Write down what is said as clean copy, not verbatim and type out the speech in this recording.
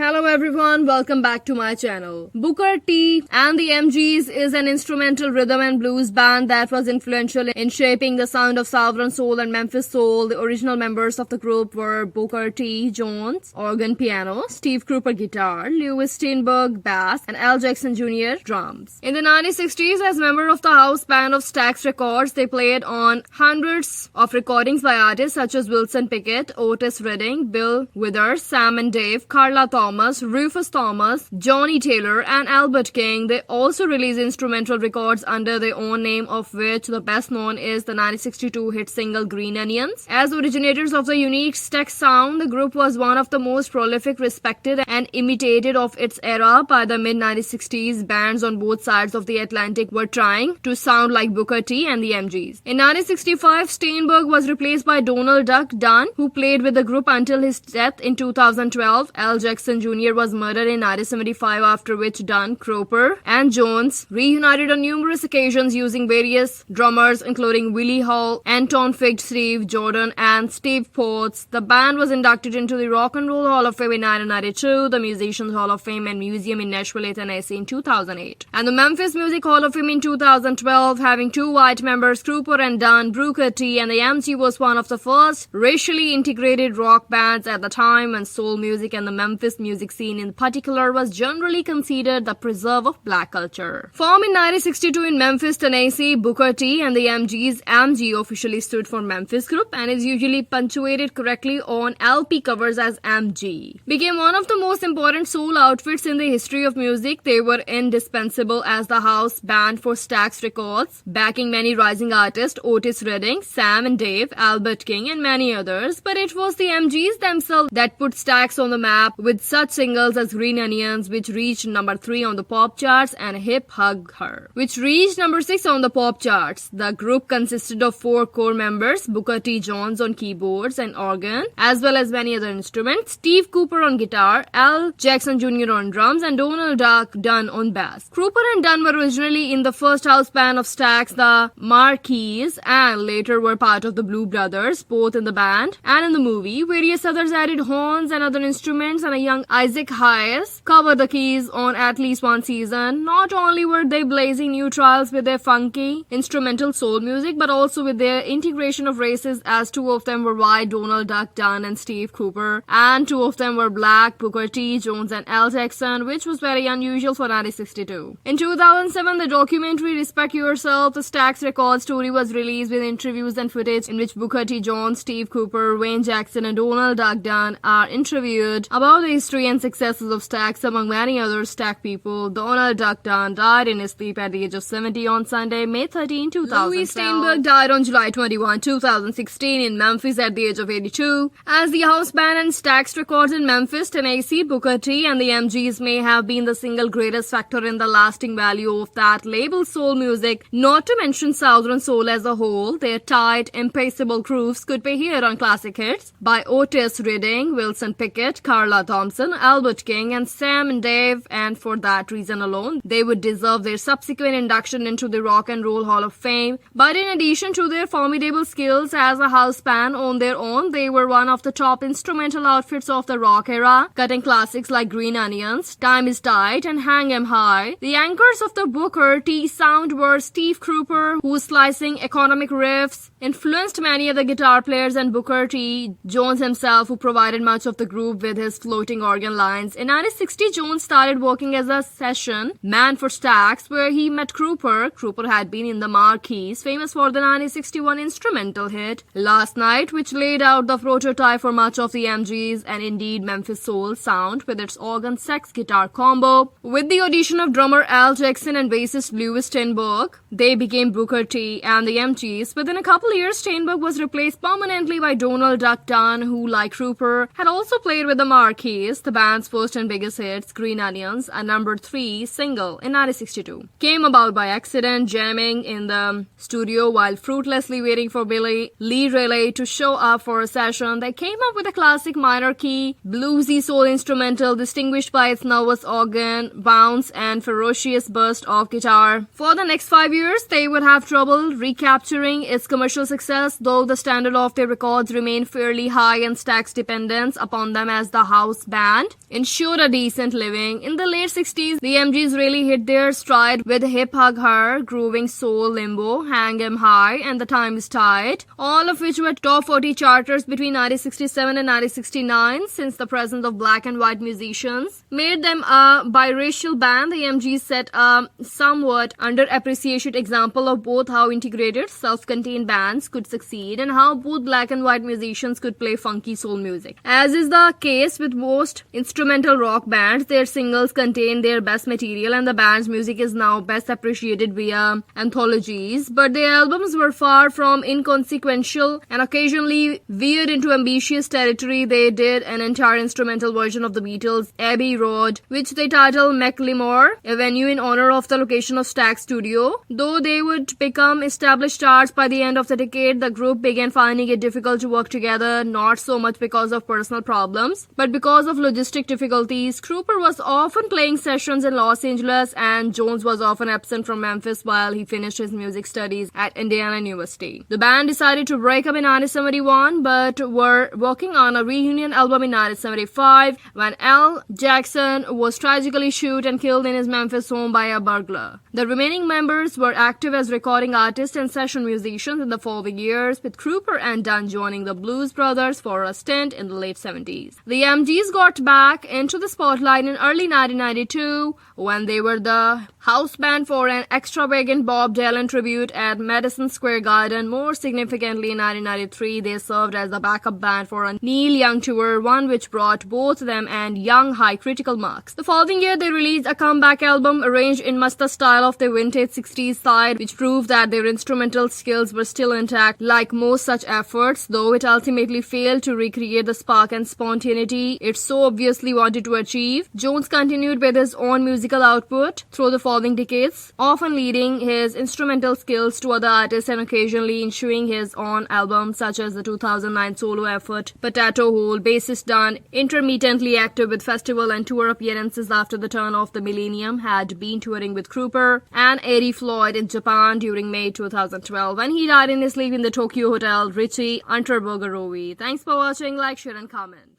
Hello everyone, welcome back to my channel. Booker T and the MGs is an instrumental rhythm and blues band that was influential in shaping the sound of Southern Soul and Memphis Soul. The original members of the group were Booker T. Jones, organ piano, Steve Cropper guitar, Louis Steinberg bass, and Al Jackson Jr. drums. In the 1960s, as member of the house band of Stax Records, they played on hundreds of recordings by artists such as Wilson Pickett, Otis Redding, Bill Withers, Sam and Dave, Carla Thomas, Rufus Thomas, Johnny Taylor, and Albert King. They also released instrumental records under their own name, of which the best known is the 1962 hit single Green Onions. As originators of the unique Stax sound, the group was one of the most prolific, respected, and imitated of its era. By the mid-1960s, bands on both sides of the Atlantic were trying to sound like Booker T and the MGs. In 1965, Steinberg was replaced by Donald Duck Dunn, who played with the group until his death in 2012. Al Jackson Jr. was murdered in 1975, after which Dunn, Cropper, and Jones reunited on numerous occasions using various drummers including Willie Hall, Anton Fig, Steve Jordan, and Steve Potts. The band was inducted into the Rock and Roll Hall of Fame in 1992, the Musicians Hall of Fame and Museum in Nashville, Tennessee in 2008, and the Memphis Music Hall of Fame in 2012, having two white members, Cropper and Dunn. Booker T and the MG was one of the first racially integrated rock bands at the time, and soul music and the Memphis music scene in particular was generally considered the preserve of black culture. Formed in 1962 in Memphis, Tennessee, Booker T and the MGs, MG officially stood for Memphis Group and is usually punctuated correctly on LP covers as MG. Became one of the most important soul outfits in the history of music. They were indispensable as the house band for Stax Records, backing many rising artists, Otis Redding, Sam and Dave, Albert King, and many others. But it was the MGs themselves that put Stax on the map with such singles as Green Onions, which reached number 3 on the pop charts, and Hip Hug Her, which reached number 6 on the pop charts. The group consisted of 4 core members: Booker T. Jones on keyboards and organ, as well as many other instruments, Steve Cropper on guitar, Al Jackson Jr. on drums, and Donald Duck Dunn on bass. Cropper and Dunn were originally in the first house band of Stax, the Marquis, and later were part of the Blue Brothers, both in the band and in the movie. Various others added horns and other instruments, and a young Isaac Hayes covered the keys on at least one season. Not only were they blazing new trails with their funky instrumental soul music, but also with their integration of races, as 2 of them were white, Donald Duck Dunn and Steve Cropper, and 2 of them were black, Booker T. Jones and Al Jackson, which was very unusual for 1962. In 2007, the documentary Respect Yourself, the Stax Records story, was released with interviews and footage in which Booker T. Jones, Steve Cropper, Wayne Jackson, and Donald Duck Dunn are interviewed about the history and successes of Stax. Among many other Stax people, Donald Duck Dunn died in his sleep at the age of 70 on Sunday, May 13, 2012. Louis Steinberg died on July 21, 2016 in Memphis at the age of 82. As the house band and Stax Records in Memphis, Tennessee, Booker T and the MGs may have been the single greatest factor in the lasting value of that label soul music, not to mention Southern Soul as a whole. Their tight, impassable grooves could be heard on classic hits by Otis Redding, Wilson Pickett, Carla Thompson, Albert King, and Sam and Dave, and for that reason alone, they would deserve their subsequent induction into the Rock and Roll Hall of Fame. But in addition to their formidable skills as a house band on their own, they were one of the top instrumental outfits of the rock era, cutting classics like Green Onions, Time Is Tight, and Hang 'Em High. The anchors of the Booker T sound were Steve Cropper, whose slicing economic riffs influenced many of the guitar players, and Booker T. Jones himself, who provided much of the group with his floating organ lines. In 1960, Jones started working as a session man for Stax, where he met Cropper. Cropper had been in the Marquis, famous for the 1961 instrumental hit Last Night, which laid out the prototype for much of the MGs and indeed Memphis soul sound with its organ sax guitar combo. With the audition of drummer Al Jackson and bassist Louis Steinberg, they became Booker T and the MGs. Within a couple years, Steinberg was replaced permanently by Donald Duck Dunn, who, like Cropper, had also played with the Marquis. The band's first and biggest hits, Green Onions, a number 3 single in 1962, came about by accident, jamming in the studio while fruitlessly waiting for Billy Lee Riley to show up for a session. They came up with a classic minor key, bluesy soul instrumental distinguished by its nervous organ, bounce, and ferocious burst of guitar. For the next 5 years, they would have trouble recapturing its commercial success, though the standard of their records remained fairly high and Stax dependence upon them as the house band and ensured a decent living. In the late 60s, the MGs really hit their stride with Hip Hug Her, Grooving Soul, Limbo, Hang 'Em High, and The Time Is Tight, all of which were top 40 charters between 1967 and 1969. Since the presence of black and white musicians made them a biracial band, the MGs set a somewhat underappreciated example of both how integrated, self-contained bands could succeed and how both black and white musicians could play funky soul music. As is the case with most instrumental rock bands, their singles contain their best material and the band's music is now best appreciated via anthologies, but their albums were far from inconsequential and occasionally veered into ambitious territory. They did an entire instrumental version of the Beatles' Abbey Road, which they titled Macklemore, a venue in honor of the location of Stax Studio. Though they would become established stars by the end of the decade, the group began finding it difficult to work together, not so much because of personal problems, but because of logistic difficulties. Cooper was often playing sessions in Los Angeles and Jones was often absent from Memphis while he finished his music studies at Indiana University. The band decided to break up in 1971 but were working on a reunion album in 1975 when Al Jackson was tragically shot and killed in his Memphis home by a burglar. The remaining members were active as recording artists and session musicians in the following years, with Cooper and Dunn joining the Blues Brothers for a stint in the late 70s. The MGs got back into the spotlight in early 1992 when they were the house band for an extravagant Bob Dylan tribute at Madison Square Garden. More significantly, in 1993, they served as the backup band for a Neil Young tour, one which brought both them and Young high critical marks. The following year, they released a comeback album arranged in much the style of their vintage 60s side, which proved that their instrumental skills were still intact. Like most such efforts, though it ultimately failed to recreate the spark and spontaneity it so obviously wanted to achieve, Jones continued with his own musical output through the following decades, often leading his instrumental skills to other artists and occasionally issuing his own albums, such as the 2009 solo effort Potato Hole. Bassist Dunn, intermittently active with festival and tour appearances after the turn of the millennium, had been touring with Cooper and Eddie Floyd in Japan during May 2012 when he died in his sleep in the Tokyo hotel Richie Unterberger. Thanks for watching. Like, share and comment.